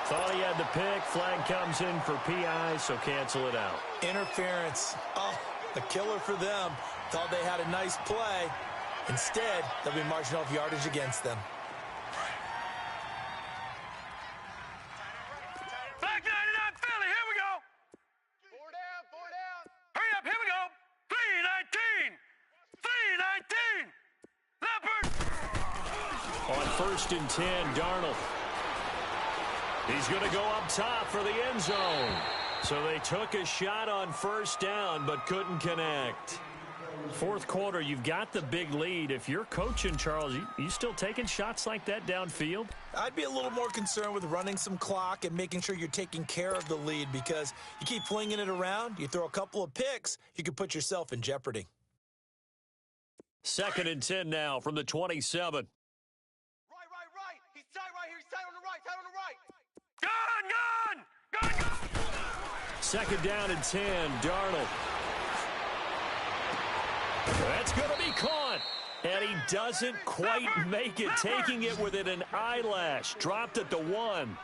Thought he had the pick. Flag comes in for PI, so cancel it out. Interference. Oh, a killer for them. Thought they had a nice play. Instead, they'll be marching off yardage against them. Flag 99 Philly, here we go. 4 down. Hurry up, here we go. 3-19. Leopard. On 1st and 10, Darnold. He's going to go up top for the end zone. So they took a shot on 1st down but couldn't connect. 4th quarter, you've got the big lead. If you're coaching, Charles, you still taking shots like that downfield? I'd be a little more concerned with running some clock and making sure you're taking care of the lead, because you keep flinging it around, you throw a couple of picks, you could put yourself in jeopardy. 2nd and 10 now from the 27. Right. He's tight right here. He's tight on the right. Gun! 2nd down and 10, Darnold. That's going to be caught. And he doesn't quite make it, taking it within an eyelash. Dropped at the 1.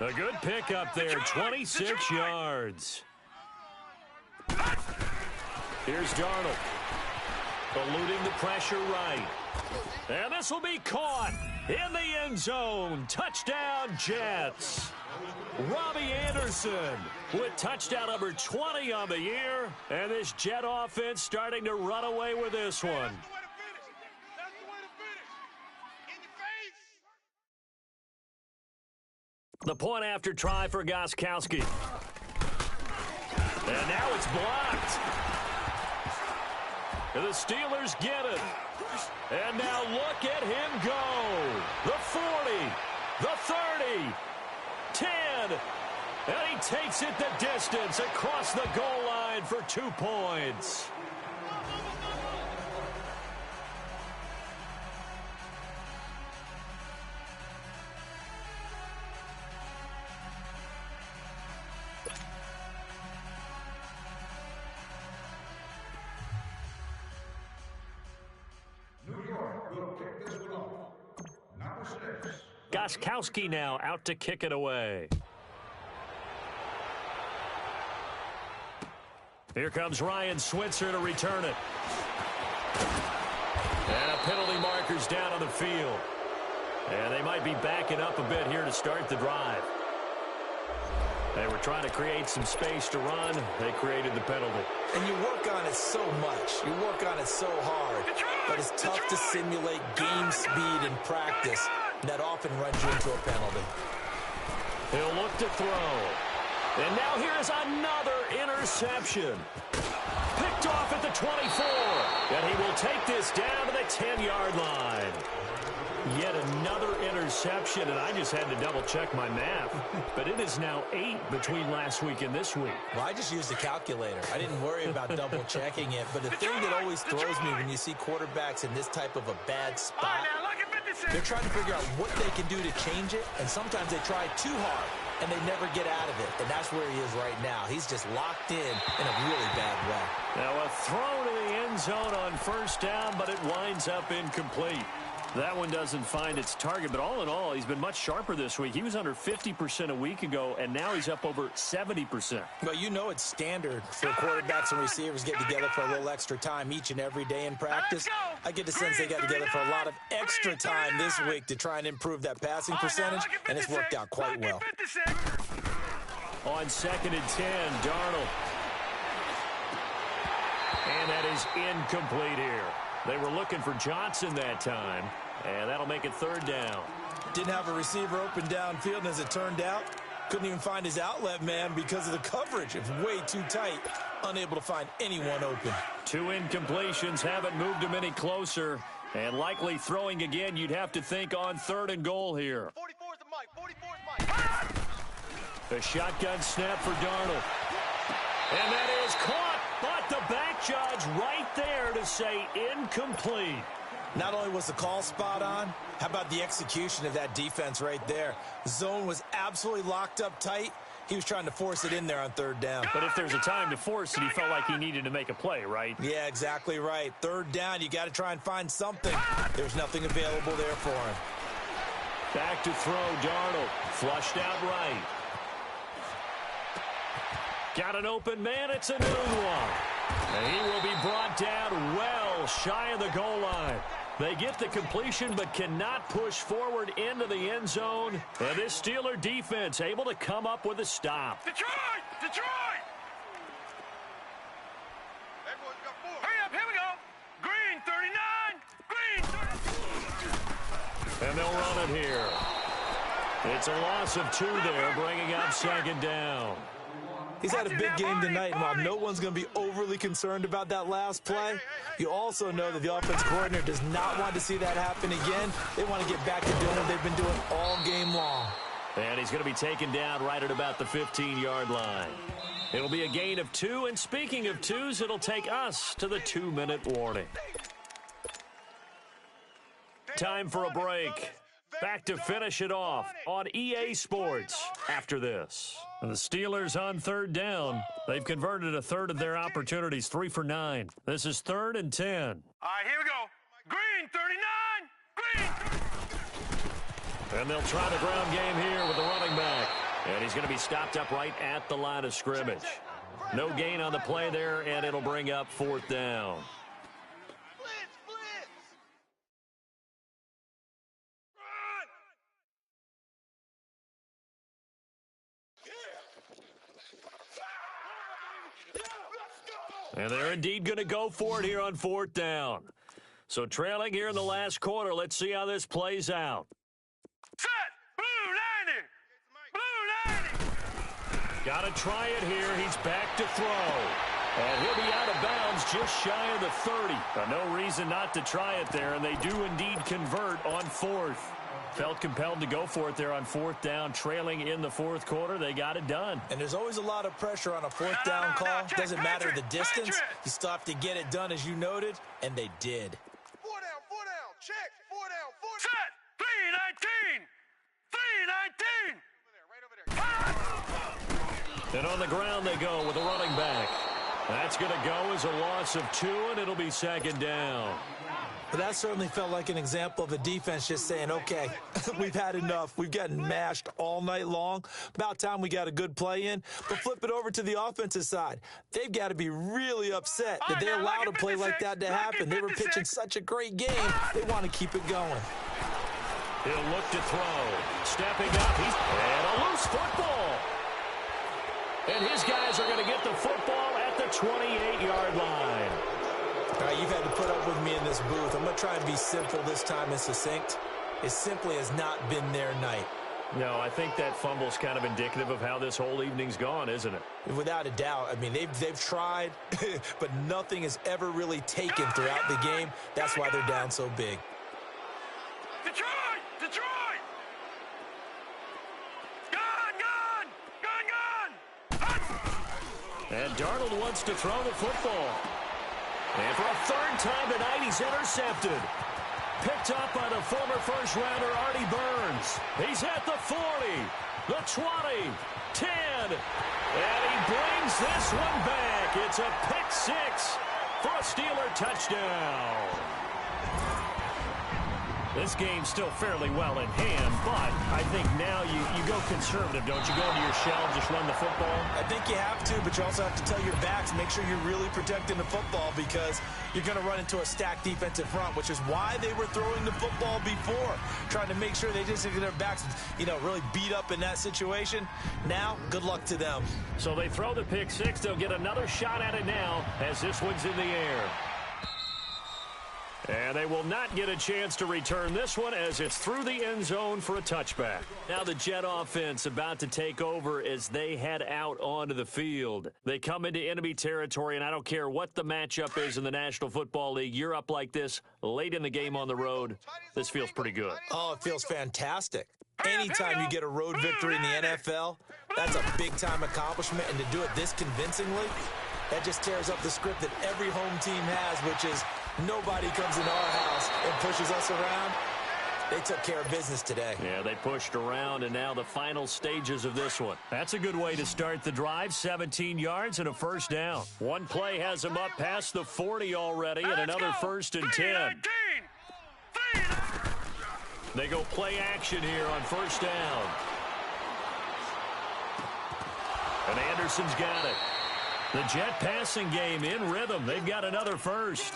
A good pickup there, 26 yards. Here's Darnold. Eluding the pressure right. And this will be caught in the end zone. Touchdown, Jets. Robbie Anderson with touchdown number 20 on the year. And this Jet offense starting to run away with this one. That's the way to finish. In your face. The point after try for Gostkowski. And now it's blocked. The Steelers get it. And now look at him go. The 40, the 30, 10. And he takes it the distance across the goal line for 2 points. Gostkowski now out to kick it away. Here comes Ryan Switzer to return it. And a penalty marker's down on the field. And they might be backing up a bit here to start the drive. They were trying to create some space to run. They created the penalty. And you work on it so much. You work on it so hard. But it's tough to simulate game speed in practice. And that often runs you into a penalty. He'll look to throw. And now here's another interception. Picked off at the 24. And he will take this down to the 10-yard line. Yet another interception, and I just had to double-check my math. But it is now 8 between last week and this week. Well, I just used a calculator. I didn't worry about double-checking it. But the thing that always throws me when you see quarterbacks in this type of a bad spot, they're trying to figure out what they can do to change it, and sometimes they try too hard, and they never get out of it. And that's where he is right now. He's just locked in a really bad way. Now a throw to the end zone on 1st down, but it winds up incomplete. That one doesn't find its target, but all in all, he's been much sharper this week. He was under 50% a week ago, and now he's up over 70%. Well, you know it's standard for quarterbacks and receivers getting together for a little extra time each and every day in practice. I get the sense they got together for a lot of extra time this week to try and improve that passing percentage, and it's worked out quite well. On 2nd and 10, Darnold. And that is incomplete here. They were looking for Johnson that time, and that'll make it 3rd down. Didn't have a receiver open downfield, and as it turned out, couldn't even find his outlet man because of the coverage. It was way too tight, unable to find anyone open. 2 incompletions haven't moved him any closer, and likely throwing again, you'd have to think on 3rd and goal here. 44's the mic. 44's mic. The shotgun snap for Darnold. And that is caught, but the back judge right there to say incomplete. Not only was the call spot on, how about the execution of that defense right there? The zone was absolutely locked up tight. He was trying to force it in there on 3rd down. But if there's a time to force it, he felt like he needed to make a play, right? Yeah, exactly right. 3rd down, you got to try and find something. There's nothing available there for him. Back to throw, Darnold. Flushed out right. Got an open man, it's a new one. And he will be brought down well shy of the goal line. They get the completion but cannot push forward into the end zone. And this Steeler defense able to come up with a stop. Detroit! Detroit! Everyone's got 4. Hurry up, here we go. Green 39. Green 30. And they'll run it here. It's a loss of 2 there, bringing up 2nd down. He's had a big game tonight, and while no one's going to be overly concerned about that last play, you also know that the offense coordinator does not want to see that happen again. They want to get back to doing what they've been doing all game long. And he's going to be taken down right at about the 15-yard line. It'll be a gain of 2, and speaking of 2s, it'll take us to the 2-minute warning. Time for a break. Back to finish it off on EA Sports after this. The Steelers on 3rd down. They've converted a 1/3 of their opportunities, 3 for 9. This is 3rd and 10. All right, here we go. Green 39. Green. And they'll try the ground game here with the running back. And he's going to be stopped up right at the line of scrimmage. No gain on the play there, and it'll bring up 4th down. And they're indeed going to go for it here on 4th down. So trailing here in the last quarter, let's see how this plays out. Set! Blue 90! Blue 90! Got to try it here. He's back to throw. And he'll be out of bounds just shy of the 30. But no reason not to try it there, and they do indeed convert on 4th. Felt compelled to go for it there on 4th down, trailing in the 4th quarter. They got it done. And there's always a lot of pressure on a 4th down call. Doesn't matter the distance. You still have to get it done, as you noted, and they did. 4 down, check. 4 down, 4 down. Set! 319! 319! And on the ground they go with a running back. That's going to go as a loss of 2, and it'll be 2nd down. But that certainly felt like an example of a defense just saying, okay, we've had enough. We've gotten mashed all night long. About time we got a good play in. But flip it over to the offensive side. They've got to be really upset that they allowed a play like that to happen. They were pitching such a great game. They want to keep it going. He'll look to throw. Stepping up. And a loose football. And his guys are going to get the football at the 28-yard line. All right, you've had to put up with me in this booth. I'm going to try and be simple this time and succinct. It simply has not been their night. No, I think that fumble's kind of indicative of how this whole evening's gone, isn't it? Without a doubt. I mean, they've tried, but nothing has ever really taken throughout the game. That's why they're down so big. Detroit! Detroit! Gone! And Darnold wants to throw the football. And for a 3rd time tonight, he's intercepted. Picked up by the former first-rounder Artie Burns. He's at the 40, the 20, 10, and he brings this one back. It's a pick 6 for a Steeler touchdown. This game's still fairly well in hand, but I think now you go conservative, don't you? Go into your shell and just run the football? I think you have to, but you also have to tell your backs, make sure you're really protecting the football because you're going to run into a stacked defensive front, which is why they were throwing the football before, trying to make sure they just get their backs, really beat up in that situation. Now, good luck to them. So they throw the pick six. They'll get another shot at it now as this one's in the air. And they will not get a chance to return this one as it's through the end zone for a touchback. Now the Jet offense about to take over as they head out onto the field. They come into enemy territory, and I don't care what the matchup is in the National Football League. You're up like this late in the game on the road. This feels pretty good. Oh, it feels fantastic. Anytime you get a road victory in the NFL, that's a big-time accomplishment, and to do it this convincingly, that just tears up the script that every home team has, which is nobody comes into our house and pushes us around. They took care of business today. Yeah, they pushed around, and now the final stages of this one. That's a good way to start the drive. 17 yards and a first down. One play has them up past the 40 already, and another first and 10. They go play action here on first down. And Anderson's got it. The Jet passing game in rhythm. They've got another first.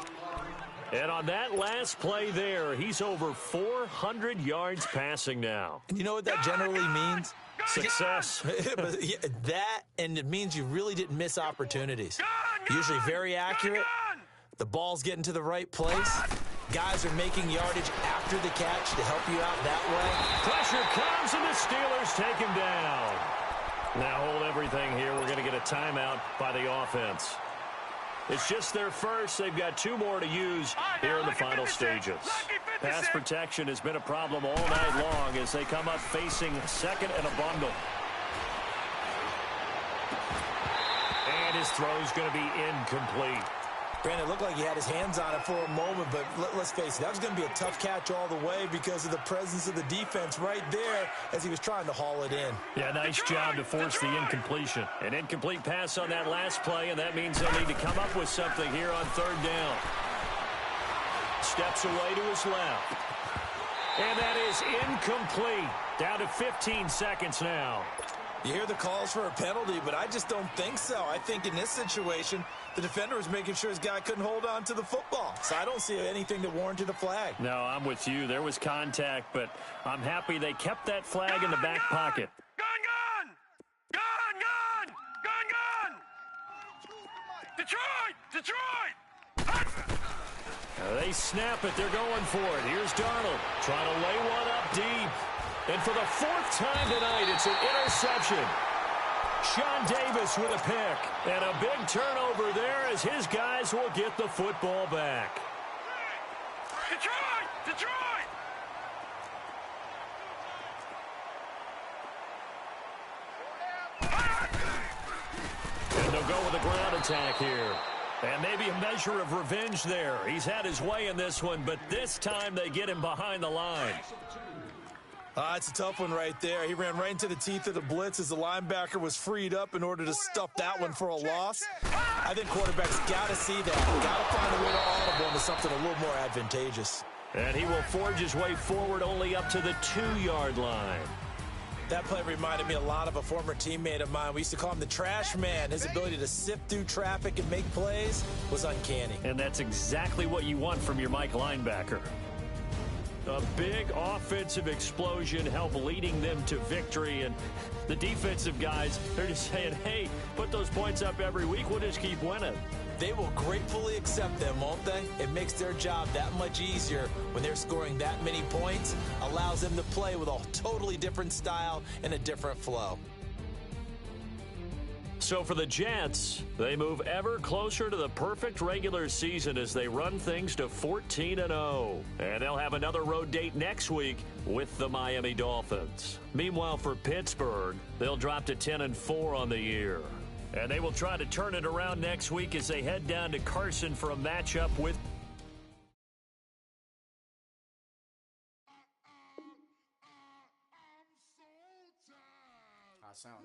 And on that last play there, he's over 400 yards passing now. And you know what that generally means? Success. That, and it means you really didn't miss opportunities. Usually very accurate. The ball's getting to the right place. Guys are making yardage after the catch to help you out that way. Pressure comes, and the Steelers take him down. Now hold everything here. We're going to get a timeout by the offense. It's just their first. They've got two more to use here in the final stages. Pass protection has been a problem all night long as they come up facing second and a bundle. And his throw's going to be incomplete. Brandon, it looked like he had his hands on it for a moment, but let's face it, that was going to be a tough catch all the way because of the presence of the defense right there as he was trying to haul it in. Yeah, nice job to force the incompletion. An incomplete pass on that last play, and that means they'll need to come up with something here on third down. Steps away to his left. And that is incomplete. Down to 15 seconds now. You hear the calls for a penalty, but I just don't think so. I think in this situation, the defender was making sure his guy couldn't hold on to the football. So I don't see anything that warranted a flag. No, I'm with you. There was contact, but I'm happy they kept that flag in the back pocket. Detroit! They snap it. They're going for it. Here's Darnold trying to lay one up deep. And for the fourth time tonight, it's an interception. Sean Davis with a pick. And a big turnover there as his guys will get the football back. Detroit! And they'll go with a ground attack here. And maybe a measure of revenge there. He's had his way in this one, but this time they get him behind the line. It's a tough one right there. He ran right into the teeth of the blitz as the linebacker was freed up in order to stuff that one for a loss. I think quarterbacks got to see that. Got to find a way to audible into something a little more advantageous. And he will forge his way forward only up to the 2-yard line. That play reminded me a lot of a former teammate of mine. We used to call him the trash man. His ability to sift through traffic and make plays was uncanny. And that's exactly what you want from your Mike linebacker. A big offensive explosion helped leading them to victory. And the defensive guys, they're just saying, hey, put those points up every week. We'll just keep winning. They will gratefully accept them, won't they? It makes their job that much easier when they're scoring that many points. Allows them to play with a totally different style and a different flow. So for the Jets, they move ever closer to the perfect regular season as they run things to 14-0. And they'll have another road date next week with the Miami Dolphins. Meanwhile, for Pittsburgh, they'll drop to 10-4 on the year. And they will try to turn it around next week as they head down to Carson for a matchup with... I sound